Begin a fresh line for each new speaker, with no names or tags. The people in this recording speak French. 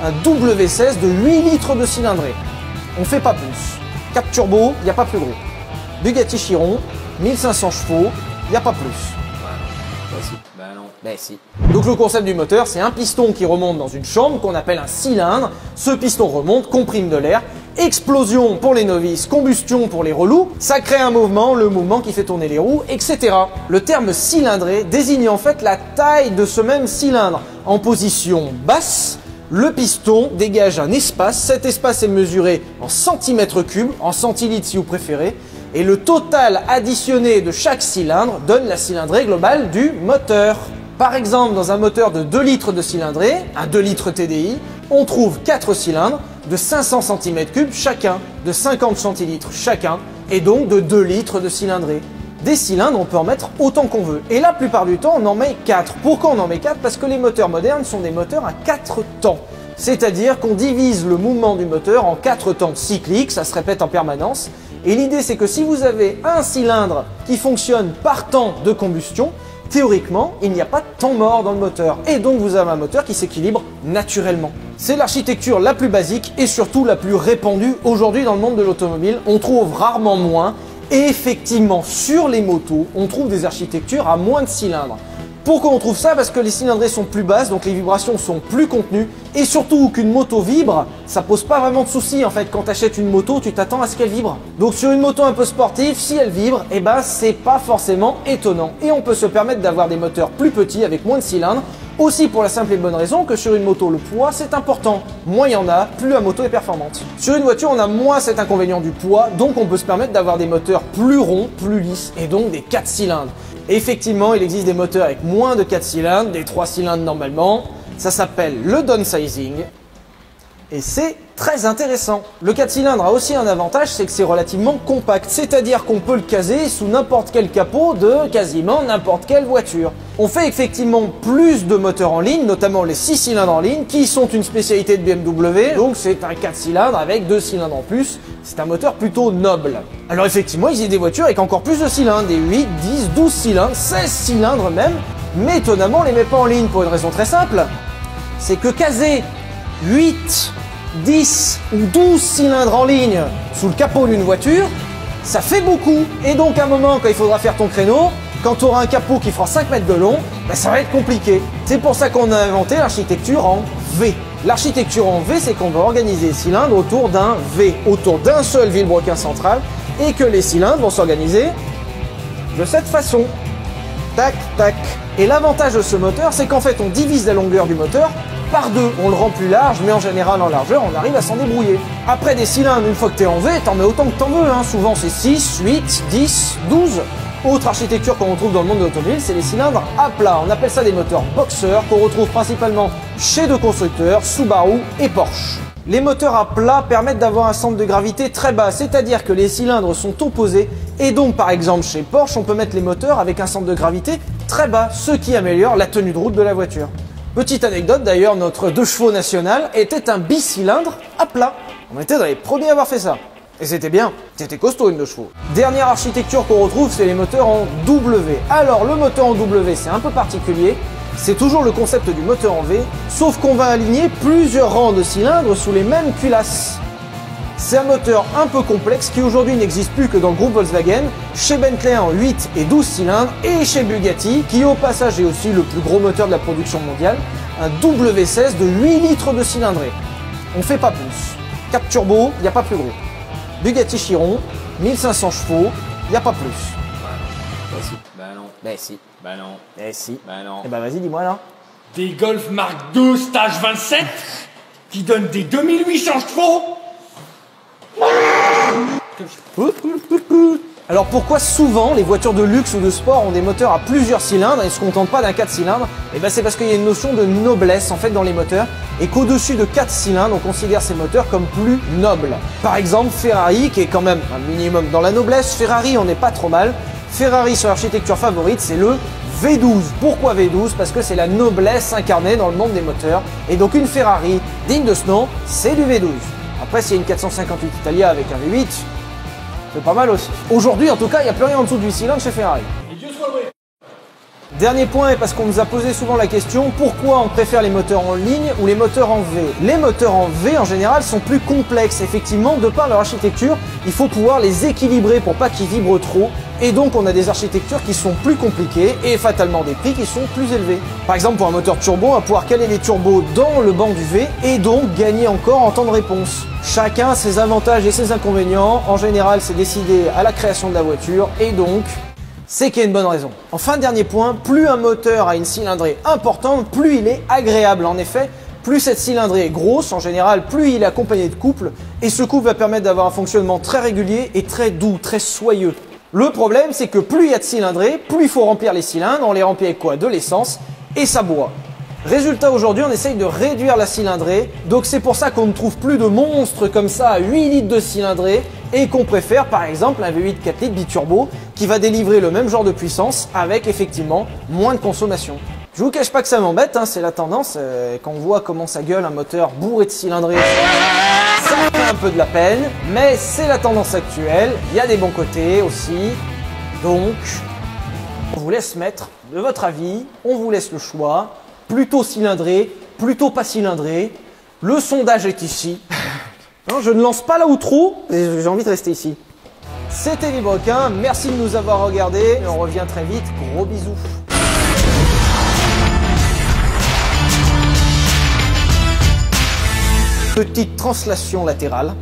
un W16 de 8 litres de cylindrée. On fait pas plus. 4 turbo, il n'y a pas plus gros. Bugatti Chiron, 1500 chevaux, il n'y a pas plus.
Bah si. Bah non.
Ben si. Donc le concept du moteur, c'est un piston qui remonte dans une chambre qu'on appelle un cylindre. Ce piston remonte, comprime de l'air. Explosion pour les novices, combustion pour les relous. Ça crée un mouvement, le mouvement qui fait tourner les roues, etc. Le terme cylindré désigne en fait la taille de ce même cylindre. En position basse, le piston dégage un espace. Cet espace est mesuré en centimètres cubes, en centilitres si vous préférez. Et le total additionné de chaque cylindre donne la cylindrée globale du moteur. Par exemple, dans un moteur de 2 litres de cylindrée, un 2 litres TDI, on trouve 4 cylindres de 500 cm3 chacun, de 50 centilitres chacun, et donc de 2 litres de cylindrée. Des cylindres, on peut en mettre autant qu'on veut. Et la plupart du temps, on en met 4. Pourquoi on en met 4? Parce que les moteurs modernes sont des moteurs à 4 temps. C'est-à-dire qu'on divise le mouvement du moteur en 4 temps cycliques, ça se répète en permanence. Et l'idée, c'est que si vous avez un cylindre qui fonctionne par temps de combustion, théoriquement, il n'y a pas de temps mort dans le moteur. Et donc, vous avez un moteur qui s'équilibre naturellement. C'est l'architecture la plus basique et surtout la plus répandue aujourd'hui dans le monde de l'automobile. On trouve rarement moins. Et effectivement, sur les motos, on trouve des architectures à moins de cylindres. Pourquoi on trouve ça? Parce que les cylindrées sont plus basses, donc les vibrations sont plus contenues. Et surtout qu'une moto vibre, ça pose pas vraiment de soucis en fait. Quand tu achètes une moto, tu t'attends à ce qu'elle vibre. Donc sur une moto un peu sportive, si elle vibre, eh ben c'est pas forcément étonnant. Et on peut se permettre d'avoir des moteurs plus petits avec moins de cylindres. Aussi pour la simple et bonne raison que sur une moto, le poids c'est important. Moins il y en a, plus la moto est performante. Sur une voiture, on a moins cet inconvénient du poids, donc on peut se permettre d'avoir des moteurs plus ronds, plus lisses, et donc des 4 cylindres. Effectivement, il existe des moteurs avec moins de 4 cylindres, des 3 cylindres normalement. Ça s'appelle le downsizing. Et c'est très intéressant. Le 4 cylindres a aussi un avantage, c'est que c'est relativement compact. C'est-à-dire qu'on peut le caser sous n'importe quel capot de quasiment n'importe quelle voiture. On fait effectivement plus de moteurs en ligne, notamment les 6 cylindres en ligne, qui sont une spécialité de BMW. Donc c'est un 4 cylindres avec 2 cylindres en plus. C'est un moteur plutôt noble. Alors effectivement, il y a des voitures avec encore plus de cylindres, des 8, 10, 12 cylindres, 16 cylindres même. Mais étonnamment, on les met pas en ligne pour une raison très simple. C'est que caser 8, 10 ou 12 cylindres en ligne sous le capot d'une voiture, ça fait beaucoup. Et donc à un moment, quand il faudra faire ton créneau, quand tu auras un capot qui fera 5 mètres de long, ben ça va être compliqué. C'est pour ça qu'on a inventé l'architecture en V. L'architecture en V, c'est qu'on va organiser les cylindres autour d'un V, autour d'un seul vilebrequin central, et que les cylindres vont s'organiser de cette façon. Tac, tac. Et l'avantage de ce moteur, c'est qu'en fait, on divise la longueur du moteur par 2. On le rend plus large, mais en général, en largeur, on arrive à s'en débrouiller. Après des cylindres, une fois que tu es en V, t'en mets autant que t'en veux. Hein. Souvent, c'est 6, 8, 10, 12. Autre architecture qu'on retrouve dans le monde de l'automobile, c'est les cylindres à plat. On appelle ça des moteurs boxers qu'on retrouve principalement chez deux constructeurs, Subaru et Porsche. Les moteurs à plat permettent d'avoir un centre de gravité très bas, c'est-à-dire que les cylindres sont opposés et donc par exemple chez Porsche, on peut mettre les moteurs avec un centre de gravité très bas, ce qui améliore la tenue de route de la voiture. Petite anecdote d'ailleurs, notre 2 chevaux national était un bicylindre à plat. On était dans les premiers à avoir fait ça. Et c'était bien, c'était costaud une 2 chevaux. Dernière architecture qu'on retrouve, c'est les moteurs en W. Alors le moteur en W, c'est un peu particulier. C'est toujours le concept du moteur en V, sauf qu'on va aligner plusieurs rangs de cylindres sous les mêmes culasses. C'est un moteur un peu complexe qui aujourd'hui n'existe plus que dans le groupe Volkswagen, chez Bentley en 8 et 12 cylindres et chez Bugatti, qui au passage est aussi le plus gros moteur de la production mondiale, un W16 de 8 litres de cylindrée. On fait pas plus. 4 turbos, il n'y a pas plus gros. Bugatti Chiron, 1500 chevaux, il n'y a pas plus.
Bah si. Bah non.
Ben si.
Bah non.
Eh si.
Bah non.
Eh ben vas-y, dis-moi là.
Des Golf Mark II stage 27 qui donnent des 2800 chevaux.
Alors pourquoi souvent les voitures de luxe ou de sport ont des moteurs à plusieurs cylindres et ne se contentent pas d'un 4 cylindres? Et ben c'est parce qu'il y a une notion de noblesse en fait dans les moteurs et qu'au-dessus de 4 cylindres on considère ces moteurs comme plus nobles. Par exemple Ferrari qui est quand même un minimum dans la noblesse, Ferrari on n'est pas trop mal. Ferrari sur l'architecture favorite c'est le V12. Pourquoi V12? Parce que c'est la noblesse incarnée dans le monde des moteurs et donc une Ferrari digne de ce nom c'est du V12. Après s'il y a une 458 Italia avec un V8, c'est pas mal aussi. Aujourd'hui, en tout cas, il n'y a plus rien en dessous du cylindre chez Ferrari.
Et Dieu soit loué.
Dernier point, et parce qu'on nous a posé souvent la question, pourquoi on préfère les moteurs en ligne ou les moteurs en V? Les moteurs en V, en général, sont plus complexes. Effectivement, de par leur architecture, il faut pouvoir les équilibrer pour pas qu'ils vibrent trop. Et donc, on a des architectures qui sont plus compliquées et fatalement des prix qui sont plus élevés. Par exemple, pour un moteur turbo, on va pouvoir caler les turbos dans le banc du V et donc gagner encore en temps de réponse. Chacun a ses avantages et ses inconvénients. En général, c'est décidé à la création de la voiture et donc c'est qu'il y a une bonne raison. Enfin, dernier point, plus un moteur a une cylindrée importante, plus il est agréable. En effet, plus cette cylindrée est grosse, en général, plus il est accompagné de couple, et ce couple va permettre d'avoir un fonctionnement très régulier et très doux, très soyeux. Le problème, c'est que plus il y a de cylindrées, plus il faut remplir les cylindres. On les remplit avec quoi? De l'essence, et ça boit. Résultat, aujourd'hui, on essaye de réduire la cylindrée, donc c'est pour ça qu'on ne trouve plus de monstres comme ça à 8 litres de cylindrée, et qu'on préfère par exemple un V8 4 litres biturbo qui va délivrer le même genre de puissance avec effectivement moins de consommation. Je vous cache pas que ça m'embête, hein, c'est la tendance, quand on voit comment ça gueule un moteur bourré de cylindrée, ça fait un peu de la peine, mais c'est la tendance actuelle, il y a des bons côtés aussi, donc on vous laisse mettre de votre avis, on vous laisse le choix, plutôt cylindré, plutôt pas cylindré, le sondage est ici. Non, je ne lance pas la outro, j'ai envie de rester ici. C'était Vibrequin, merci de nous avoir regardés, on revient très vite, gros bisous. Petite translation latérale.